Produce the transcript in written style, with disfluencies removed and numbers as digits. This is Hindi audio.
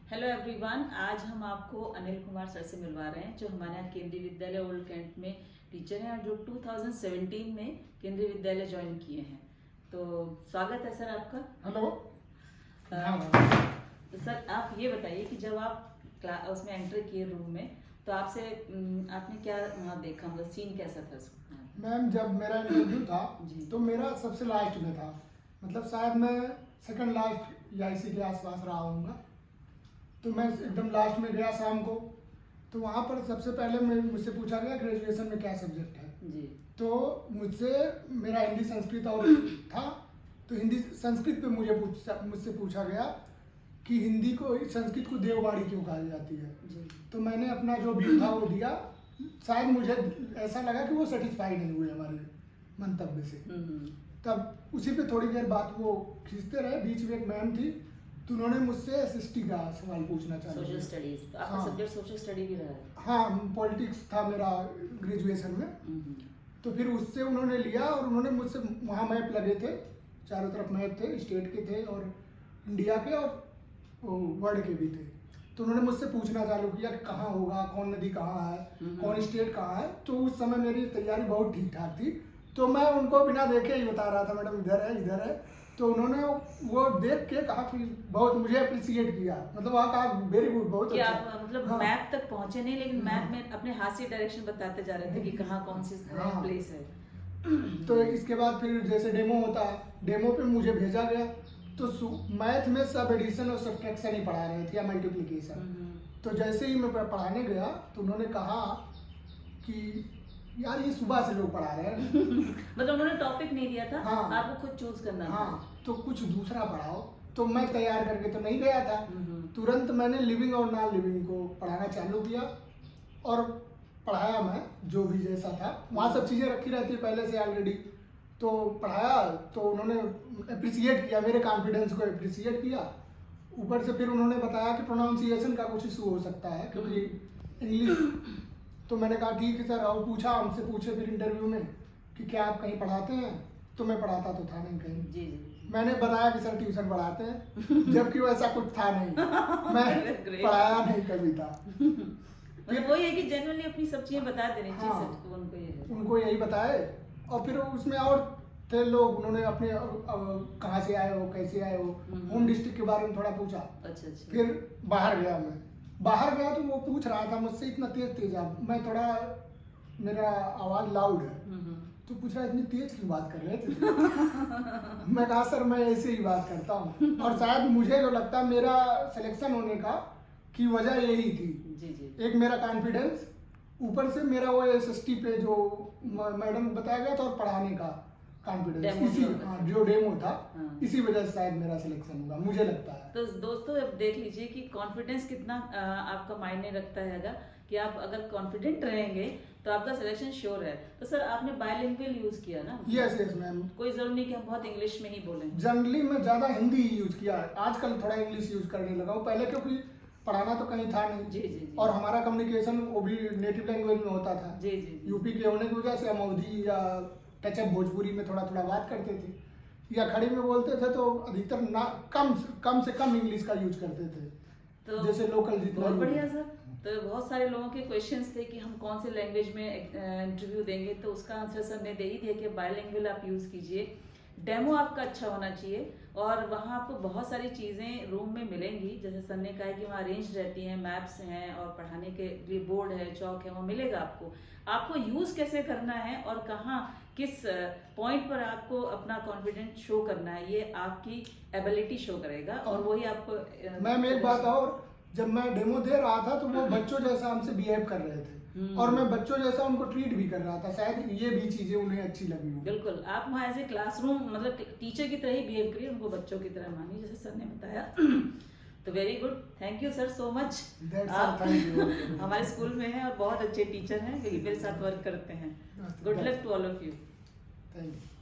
हेलो एवरीवन, आज हम आपको अनिल कुमार सर से मिलवा रहे हैं जो हमारे यहाँ केंद्रीय विद्यालय ओल्ड कैंट में टीचर हैं और जो 2017 में केंद्रीय विद्यालय ज्वाइन किए हैं। तो स्वागत है सर आपका। हेलो। तो सर आप ये बताइए कि जब आप उसमें एंटर किए रूम में तो आपने क्या वहाँ देखा, मतलब सीन कैसा था उसका? मैम, जब मेरा इंटरव्यू था तो मेरा सबसे लास्ट में था, मतलब शायद मैं सेकंड लास्ट या इसी के आसपास रहा हूँगा। तो मैं एकदम लास्ट में गया शाम को, तो वहाँ पर सबसे पहले मुझसे पूछा गया ग्रेजुएशन में क्या सब्जेक्ट है जी। तो मुझसे मेरा हिंदी संस्कृत और था, तो हिंदी संस्कृत पे मुझसे पूछा गया कि हिंदी को संस्कृत को देववाणी क्यों कही जाती है जी। तो मैंने अपना जो व्यू था वो दिया। शायद मुझे ऐसा लगा कि वो सेटिस्फाई नहीं हुए हमारे मंतव्य से। तब उसी पे थोड़ी देर बाद वो खींचते रहे। बीच में एक मैम थी तो उन्होंने मुझसे एसएसटी का सवाल पूछना चाहा। सोशल स्टडीज, तो आपका सब्जेक्ट सोशल स्टडी भी रहा है? हाँ, पॉलिटिक्स था मेरा ग्रेजुएशन में। तो फिर उससे उन्होंने लिया और उन्होंने मुझसे, वहाँ मैप लगे थे, चारों तरफ मैप थे, स्टेट के थे और इंडिया के और वर्ल्ड के भी थे। तो उन्होंने मुझसे पूछना चालू किया कि कहाँ होगा, कौन नदी कहाँ है, कौन स्टेट कहाँ है। तो उस समय मेरी तैयारी बहुत ठीक ठाक थी, तो मैं उनको बिना देखे ही बता रहा था, मैडम इधर है इधर है। तो उन्होंने वो देख के कहा कि बहुत मुझे अप्रिशिएट किया, मतलब वहाँ कहा वेरी गुड, बहुत अच्छा। आप मतलब मैप तक पहुंचे नहीं, लेकिन मैप में अपने हाथ से डायरेक्शन बताते जा रहे थे कि कहाँ कौन सी प्लेस है। तो इसके बाद फिर जैसे डेमो होता है, डेमो पे मुझे भेजा गया। तो मैथ में सब एडिशन और सब्ट्रैक्शन ही पढ़ा रहे थे या मल्टीप्लिकेशन। तो जैसे ही मैं पढ़ाने गया तो उन्होंने कहा कि यार ये सुबह से लोग पढ़ा रहे हैं। मतलब उन्होंने टॉपिक नहीं दिया था, हाँ, आपको खुद चूज करना था। तो कुछ दूसरा पढ़ाओ। तो मैं तैयार करके तो नहीं गया था। तुरंत मैंने लिविंग और नॉन लिविंग को पढ़ाना चालू किया और पढ़ाया मैं जो भी जैसा था। वहाँ सब चीज़ें रखी रहती है पहले से ऑलरेडी। तो पढ़ाया तो उन्होंने अप्रिशिएट किया, मेरे कॉन्फिडेंस को अप्रिशिएट किया। ऊपर से फिर उन्होंने बताया कि प्रोनाउंसिएशन का कुछ इशू हो सकता है क्योंकि इंग्लिश। तो मैंने कहा ठीक है सर। और हमसे पूछे फिर इंटरव्यू में कि क्या आप कहीं पढ़ाते हैं? तो मैं पढ़ाता तो था नहीं कहीं जी। मैंने बताया कि सर ट्यूशन पढ़ाते हैं, जबकि वैसा कुछ था नहीं। मैं पढ़ाया नहीं कभी था। फिर वही है कि जनरली अपनी सब चीजें बता देनी चाहिए। उनको यही बताए। और फिर उसमें और थे लोग, उन्होंने अपने कहाँ से आए हो, कैसे आए हो, होम डिस्ट्रिक्ट के बारे में थोड़ा पूछा। अच्छा। फिर बाहर गया तो वो पूछ रहा था मुझसे इतना तेज आप, मैं थोड़ा, मेरा आवाज लाउड है, तो पूछ रहा इतनी तेज क्यों बात कर रहे थे? मैं कहा सर मैं ऐसे ही बात करता हूँ। और शायद मुझे जो लगता है मेरा सिलेक्शन होने का की वजह यही थी जी। एक मेरा कॉन्फिडेंस, ऊपर से मेरा वो एसएसटी पे जो मैडम बताया गया था और पढ़ाने का कॉन्फिडेंस, इसी जो डेमो था, इसी वजह से शायद मेरा सिलेक्शन हुआ, मुझे लगता है। तो दोस्तों अब देख लीजिए कि कॉन्फिडेंस कितना आपका मायने रखता है। कि आप अगर कॉन्फिडेंट रहेंगे तो आपका सिलेक्शन श्योर है। तो सर आपने बायलिंगुअल यूज किया ना? Yes ma'am. कोई जरूरी नहीं कि हम बहुत इंग्लिश में ही बोलें। जनरली मैं ज्यादा हिंदी ही यूज किया, आजकल थोड़ा इंग्लिश यूज करने लगा हूँ। पहले क्योंकि पढ़ाना तो कहीं था नहीं जी। और हमारा कम्युनिकेशन वो भी नेटिव लैंग्वेज में होता था जी। यूपी के होने की वजह से हम अवधी या टचअप भोजपुरी में थोड़ा बहुत करते थे, या खड़ी में बोलते थे तो अधिकतर ना कम से कम इंग्लिश का यूज करते थे। तो जैसे लोकल जितना। बहुत बढ़िया सर। तो बहुत सारे लोगों के क्वेश्चंस थे कि हम कौन से लैंग्वेज में इंटरव्यू देंगे, तो उसका आंसर सर ने दे ही दिया कि बायलिंगुअल आप यूज कीजिए। डेमो आपका अच्छा होना चाहिए और वहाँ आपको बहुत सारी चीज़ें रूम में मिलेंगी। जैसे सर ने कहा है कि वहाँ अरेंज रहती हैं, मैप्स हैं और पढ़ाने के लिए बोर्ड है, चौक है, वो मिलेगा आपको यूज़ कैसे करना है और कहाँ किस पॉइंट पर आपको अपना कॉन्फिडेंस शो करना है, ये आपकी एबिलिटी शो करेगा। और वही आपको मैम एक बात और, जब मैं डेमो दे रहा था तो वो बच्चों जैसा हमसे बिहेव कर रहे थे और मैं बच्चों जैसा उनको ट्रीट भी कर रहा था। शायद ये भी चीजें उन्हें अच्छी लगी हो। बिल्कुल, आप वहाँ ऐसे क्लासरूम मतलब टीचर की तरह ही बिहेव करिए, उनको बच्चों की तरह मानिए जैसे सर ने बताया। तो very good, thank you sir so much. आप हमारे स्कूल में हैं और बहुत अच्छे टीचर हैं, मेरे साथ वर्क करते हैं। Good luck to all of you. Thank you.